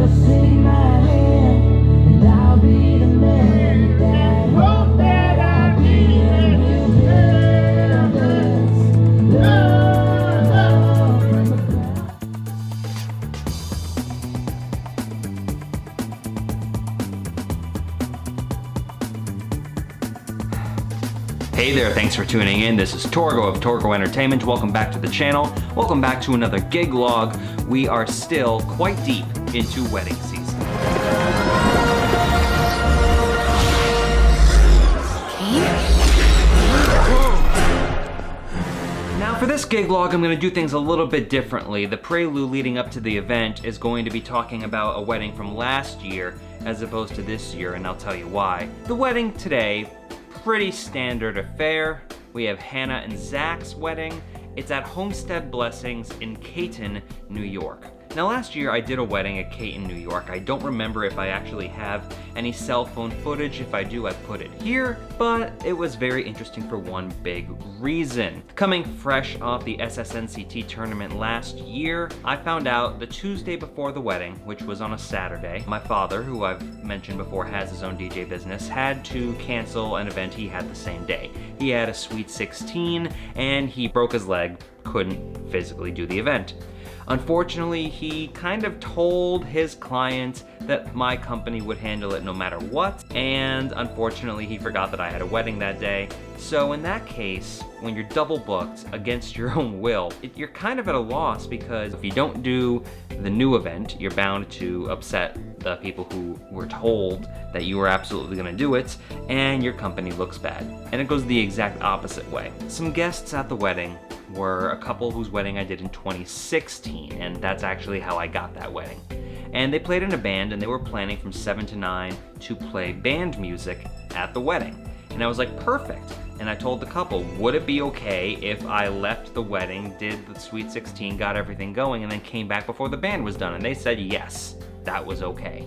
Just take my hand, and I'll be the man that hope that I'll be in you. Love from the ground. Hey there, thanks for tuning in. This is Torgo of Torgo Entertainment. Welcome back to the channel. Welcome back to another gig log. We are still quite deep into wedding season. Now for this gig log, I'm going to do things a little bit differently. The prelude leading up to the event is going to be talking about a wedding from last year as opposed to this year, and I'll tell you why. The wedding today, pretty standard affair. We have Hannah and Zach's wedding. It's at Homestead Blessings in Caton, New York. Now last year I did a wedding at Caton, New York. I don't remember if I actually have any cell phone footage. If I do, I put it here, but it was very interesting for one big reason. Coming fresh off the SSNCT tournament last year, I found out the Tuesday before the wedding, which was on a Saturday, my father, who I've mentioned before has his own DJ business, had to cancel an event he had the same day. He had a Sweet 16 and he broke his leg, couldn't physically do the event. Unfortunately, he kind of told his client that my company would handle it no matter what, and unfortunately he forgot that I had a wedding that day. So in that case, when you're double booked against your own will, you're kind of at a loss, because if you don't do the new event, you're bound to upset the people who were told that you were absolutely gonna do it, and your company looks bad. And it goes the exact opposite way. Some guests at the wedding were a couple whose wedding I did in 2016, and that's actually how I got that wedding. And they played in a band, and they were planning from 7 to 9 to play band music at the wedding. And I was like, perfect. And I told the couple, would it be okay if I left the wedding, did the Sweet 16, got everything going, and then came back before the band was done? And they said yes, that was okay.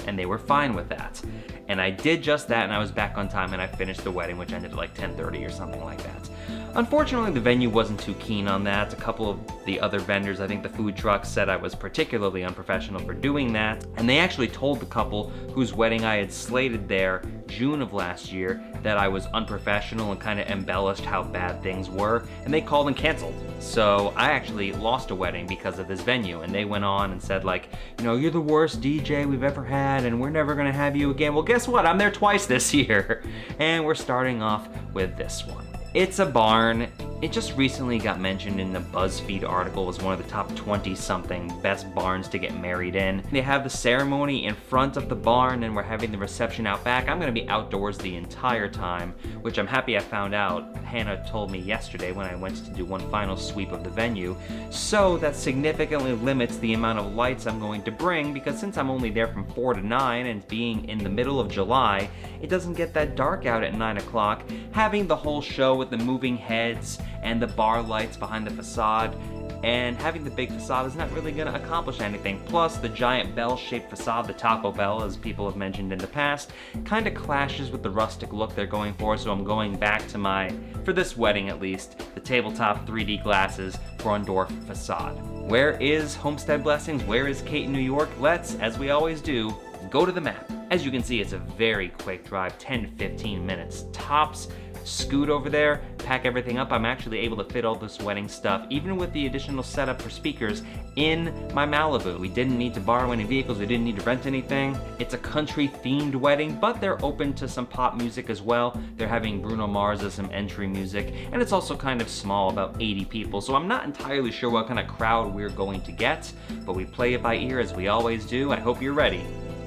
And they were fine with that. And I did just that, and I was back on time, and I finished the wedding, which ended at like 10:30 or something like that. Unfortunately, the venue wasn't too keen on that. A couple of the other vendors, I think the food trucks, said I was particularly unprofessional for doing that. And they actually told the couple whose wedding I had slated there June of last year that I was unprofessional and kind of embellished how bad things were, and they called and canceled. So I actually lost a wedding because of this venue, and they went on and said, like, you know, you're the worst DJ we've ever had and we're never gonna have you again. Well, guess what? I'm there twice this year. And we're starting off with this one. It's a barn. It just recently got mentioned in the BuzzFeed article as one of the top 20-something best barns to get married in. They have the ceremony in front of the barn, and we're having the reception out back. I'm gonna be outdoors the entire time, which I'm happy I found out. Hannah told me yesterday when I went to do one final sweep of the venue. So that significantly limits the amount of lights I'm going to bring, because since I'm only there from 4 to 9 and being in the middle of July, it doesn't get that dark out at 9 o'clock. Having the whole show with the moving heads and the bar lights behind the facade, and having the big facade is not really going to accomplish anything. Plus, the giant bell-shaped facade, the Taco Bell, as people have mentioned in the past, kind of clashes with the rustic look they're going for, so I'm going back to my, for this wedding at least, the tabletop 3D glasses Frondorf facade. Where is Homestead Blessings? Where is Caton, New York? Let's, as we always do, go to the map. As you can see, it's a very quick drive, 10 to 15 minutes tops. Scoot over there, pack everything up. I'm actually able to fit all this wedding stuff, even with the additional setup for speakers, in my Malibu. We didn't need to borrow any vehicles, we didn't need to rent anything. It's a country themed wedding, but they're open to some pop music as well. They're having Bruno Mars as some entry music, and it's also kind of small, about 80 people, so I'm not entirely sure what kind of crowd we're going to get, but we play it by ear as we always do. I hope you're ready.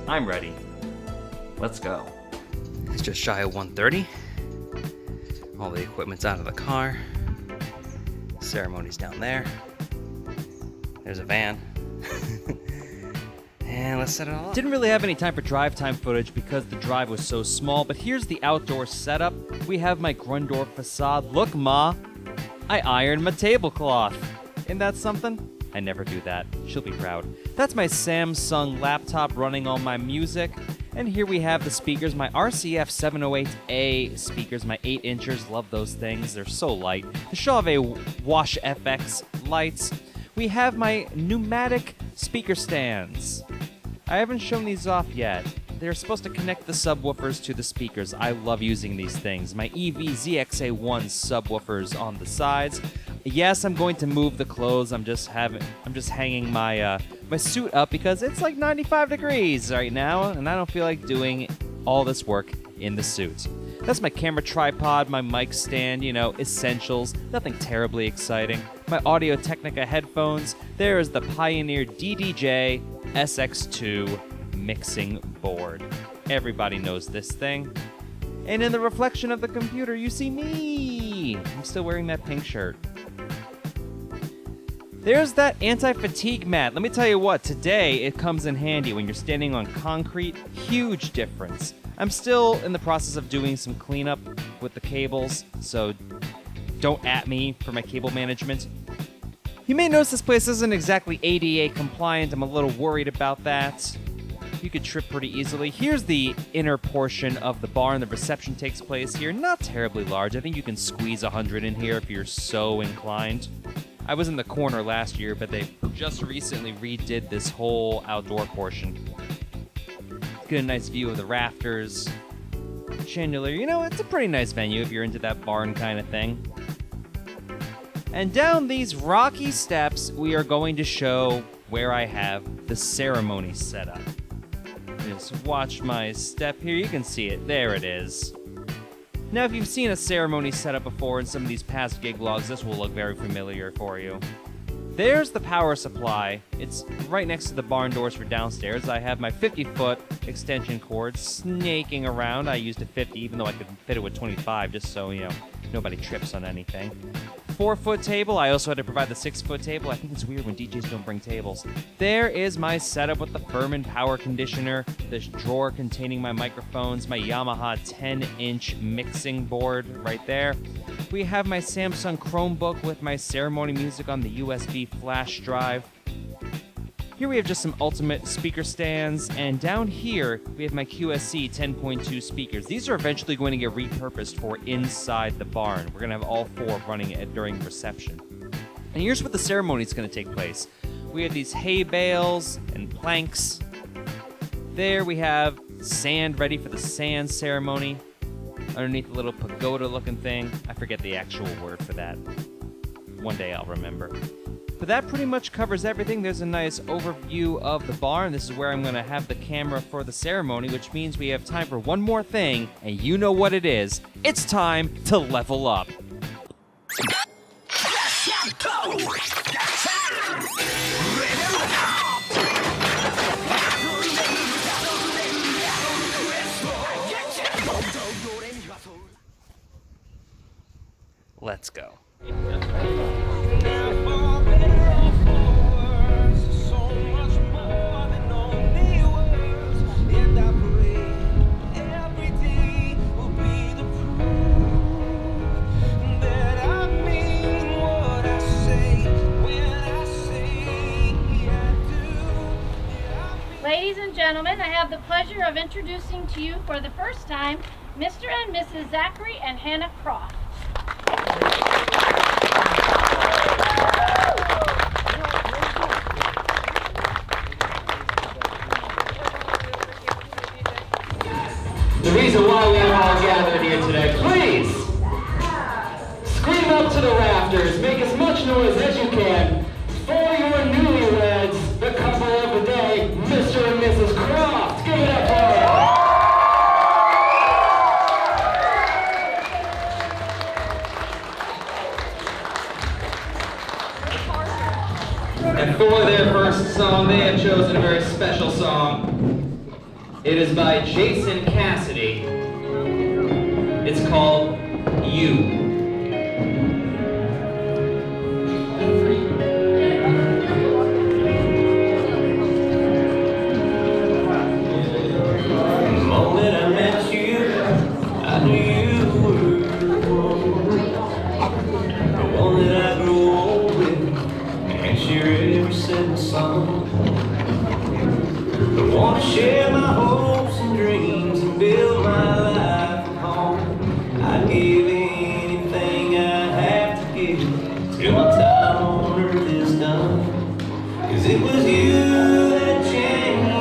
I'm ready. Let's go. It's just shy of 1:30. All the equipment's out of the car. Ceremony's down there. There's a van. And let's set it all up. Didn't really have any time for drive time footage because the drive was so small, but here's the outdoor setup. We have my Grundorf facade. Look, Ma, I ironed my tablecloth. Isn't that something? I never do that. She'll be proud. That's my Samsung laptop running all my music. And here we have the speakers, my RCF 708A speakers, my 8-inchers, love those things, they're so light. The Chauvet Wash FX lights. We have my pneumatic speaker stands. I haven't shown these off yet. They're supposed to connect the subwoofers to the speakers. I love using these things. My EV ZXA1 subwoofers on the sides. Yes, I'm going to move the clothes. I'm just hanging my my suit up because it's like 95 degrees right now, and I don't feel like doing all this work in the suit. That's my camera tripod, my mic stand, essentials, nothing terribly exciting. My Audio-Technica headphones. There is the Pioneer DDJ SX2 mixing board. Everybody knows this thing. And in the reflection of the computer, you see me. I'm still wearing that pink shirt. There's that anti-fatigue mat. Let me tell you what, today it comes in handy when you're standing on concrete. Huge difference. I'm still in the process of doing some cleanup with the cables, so don't at me for my cable management. You may notice this place isn't exactly ADA compliant. I'm a little worried about that. You could trip pretty easily. Here's the inner portion of the barn. The reception takes place here. Not terribly large. I think you can squeeze 100 in here if you're so inclined. I was in the corner last year, but they just recently redid this whole outdoor portion. Get a nice view of the rafters. Chandelier. It's a pretty nice venue if you're into that barn kind of thing. And down these rocky steps, we are going to show where I have the ceremony set up. Just watch my step here. You can see it. There it is. Now, if you've seen a ceremony set up before in some of these past gig logs, this will look very familiar for you. There's the power supply. It's right next to the barn doors for downstairs. I have my 50-foot extension cord snaking around. I used a 50, even though I could fit it with 25, just so, nobody trips on anything. 4-foot table. I also had to provide the 6-foot table. I think it's weird when DJs don't bring tables. There is my setup with the Furman power conditioner, this drawer containing my microphones, my Yamaha 10-inch mixing board right there. We have my Samsung Chromebook with my ceremony music on the USB flash drive. Here we have just some ultimate speaker stands, and down here we have my QSC 10.2 speakers. These are eventually going to get repurposed for inside the barn. We're going to have all 4 running it during reception. And here's where the ceremony is going to take place. We have these hay bales and planks. There we have sand ready for the sand ceremony. Underneath the little pagoda-looking thing. I forget the actual word for that. One day I'll remember. But that pretty much covers everything. There's a nice overview of the barn. This is where I'm going to have the camera for the ceremony, which means we have time for one more thing, and you know what it is. It's time to level up. Let's go. Ladies and gentlemen, I have the pleasure of introducing to you for the first time Mr. and Mrs. Zachary and Hannah Croft. The reason why we are all gathered here today, please scream up to the rafters, make as much noise as you can for your newlyweds, the couple of the day, Mr. and Mrs. Croft. Give it up for them. And for their first song, they have chosen a very special song. It is by Jason Cassidy. It's called You. Share my hopes and dreams and build my life from home. I'd give anything I have to give till my time on earth is done. 'Cause it was you that changed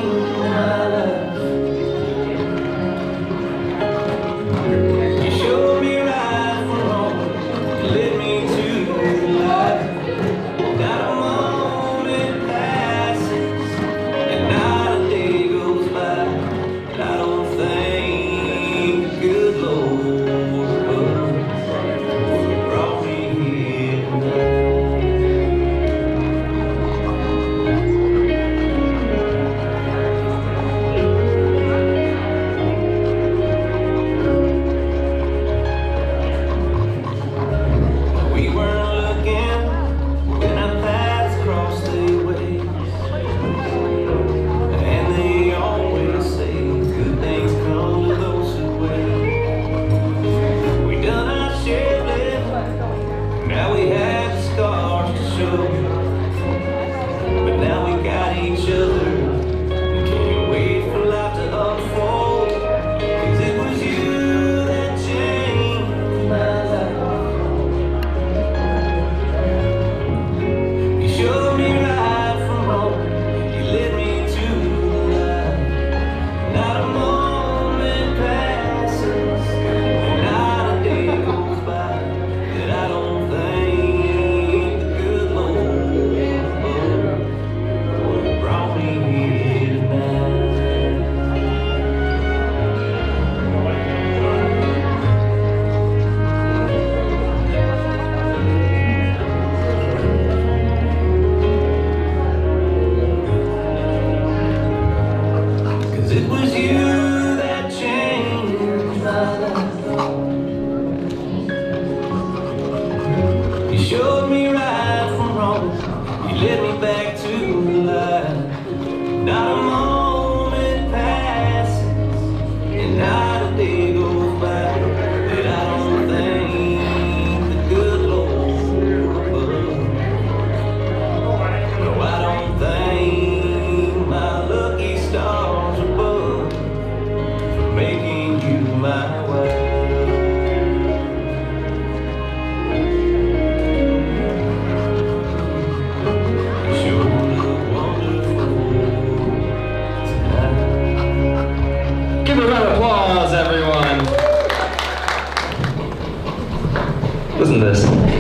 Listen to this.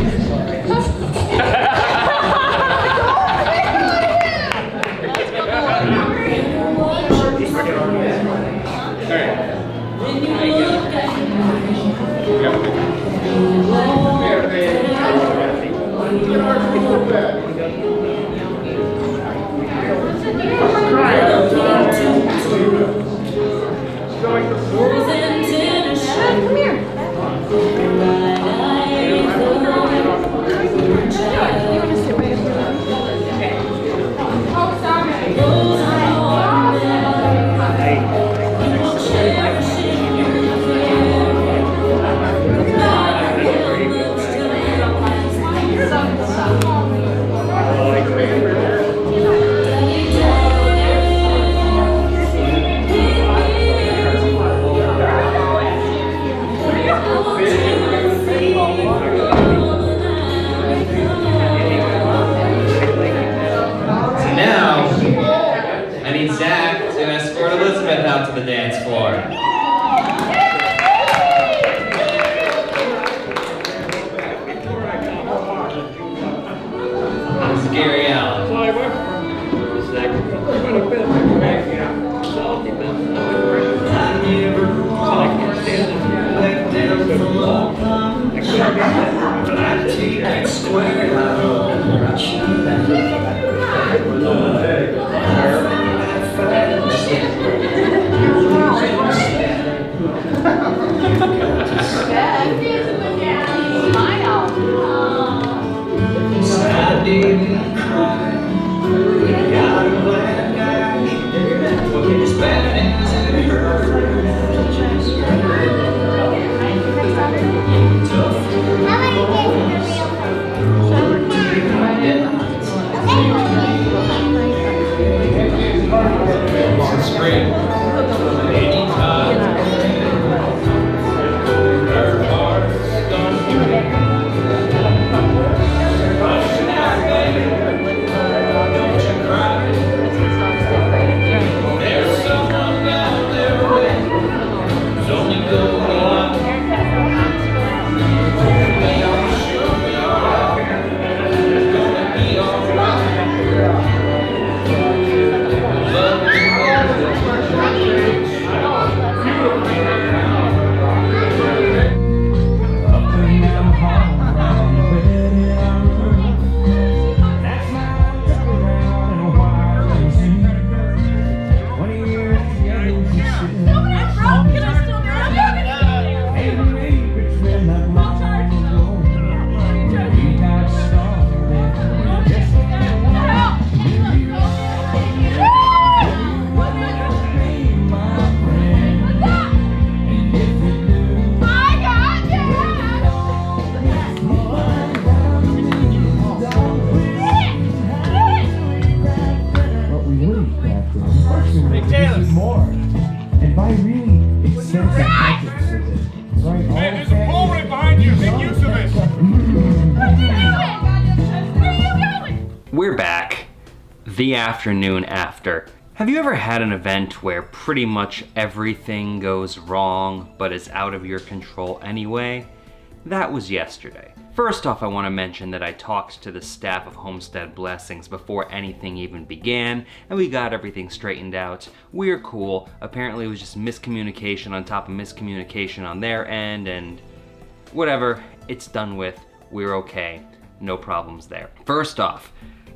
Zach to escort Elizabeth out to the dance floor. This is Gary Allen. We're back. The afternoon after. Have you ever had an event where pretty much everything goes wrong but is out of your control anyway? That was yesterday. First off, I want to mention that I talked to the staff of Homestead Blessings before anything even began, and we got everything straightened out. We're cool. Apparently it was just miscommunication on top of miscommunication on their end, and whatever, it's done with. We're okay. No problems there. First off,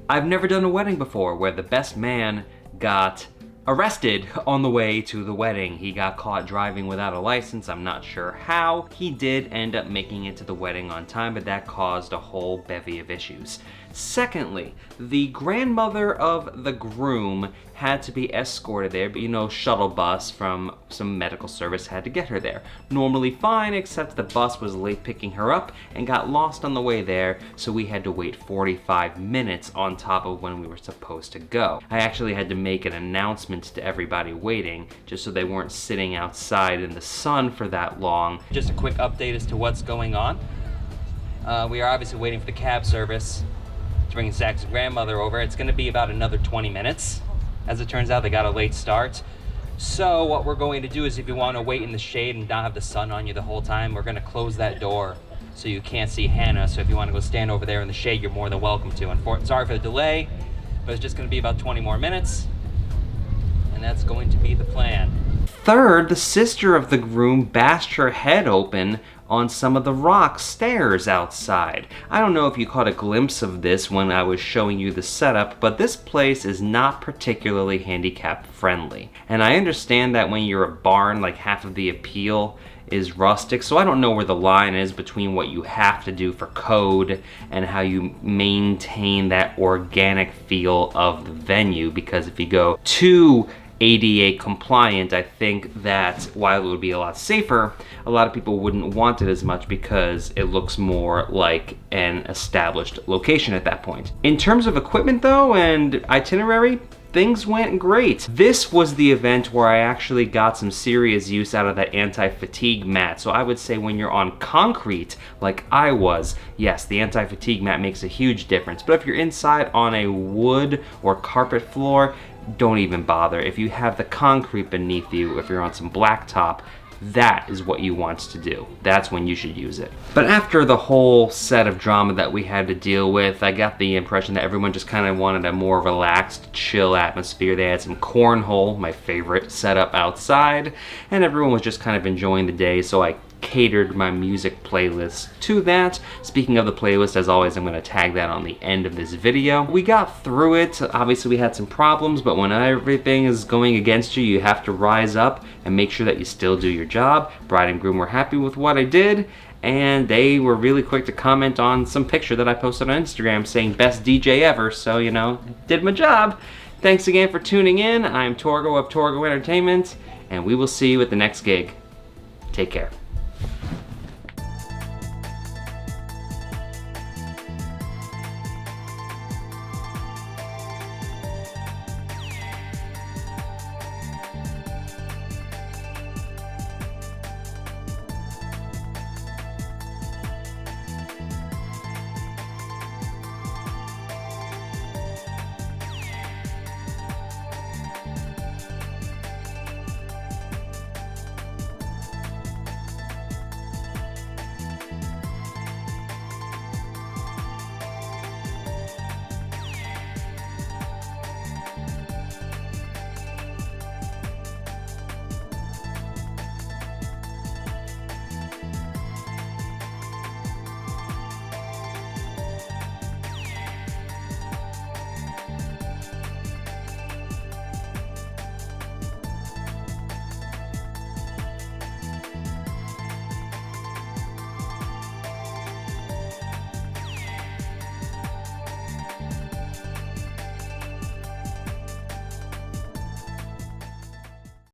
I've never done a wedding before where the best man got arrested on the way to the wedding. He got caught driving without a license. I'm not sure how. He did end up making it to the wedding on time, but that caused a whole bevy of issues. Secondly, the grandmother of the groom had to be escorted there, but you know, shuttle bus from some medical service had to get her there. Normally fine, except the bus was late picking her up and got lost on the way there, so we had to wait 45 minutes on top of when we were supposed to go. I actually had to make an announcement to everybody waiting, just so they weren't sitting outside in the sun for that long. Just a quick update as to what's going on. We are obviously waiting for the cab service to bring Zach's grandmother over. It's gonna be about another 20 minutes. As it turns out, they got a late start. So what we're going to do is, if you want to wait in the shade and not have the sun on you the whole time, we're gonna close that door so you can't see Hannah. So if you want to go stand over there in the shade, you're more than welcome to. And sorry for the delay, but it's just going to be about 20 more minutes, and that's going to be the plan. Third, the sister of the groom bashed her head open on some of the rock stairs outside. I don't know if you caught a glimpse of this when I was showing you the setup, but this place is not particularly handicap friendly. And I understand that when you're a barn, like half of the appeal is rustic, so I don't know where the line is between what you have to do for code and how you maintain that organic feel of the venue, because if you go too ADA compliant, I think that while it would be a lot safer, a lot of people wouldn't want it as much because it looks more like an established location at that point. In terms of equipment though and itinerary, things went great. This was the event where I actually got some serious use out of that anti-fatigue mat. So I would say when you're on concrete, like I was, yes, the anti-fatigue mat makes a huge difference. But if you're inside on a wood or carpet floor, don't even bother. If you have the concrete beneath you, if you're on some blacktop, that is what you want to do. That's when you should use it. But after the whole set of drama that we had to deal with, I got the impression that everyone just kind of wanted a more relaxed, chill atmosphere. They had some cornhole, my favorite, set up outside, and everyone was just kind of enjoying the day, so I catered my music playlist to that. Speaking of the playlist, as always, I'm going to tag that on the end of this video. We got through it. Obviously, we had some problems, but when everything is going against you, you have to rise up and make sure that you still do your job. Bride and groom were happy with what I did, and they were really quick to comment on some picture that I posted on Instagram saying best DJ ever, so you know, did my job. Thanks again for tuning in. I'm Torgo of Torgo Entertainment, and we will see you at the next gig. Take care.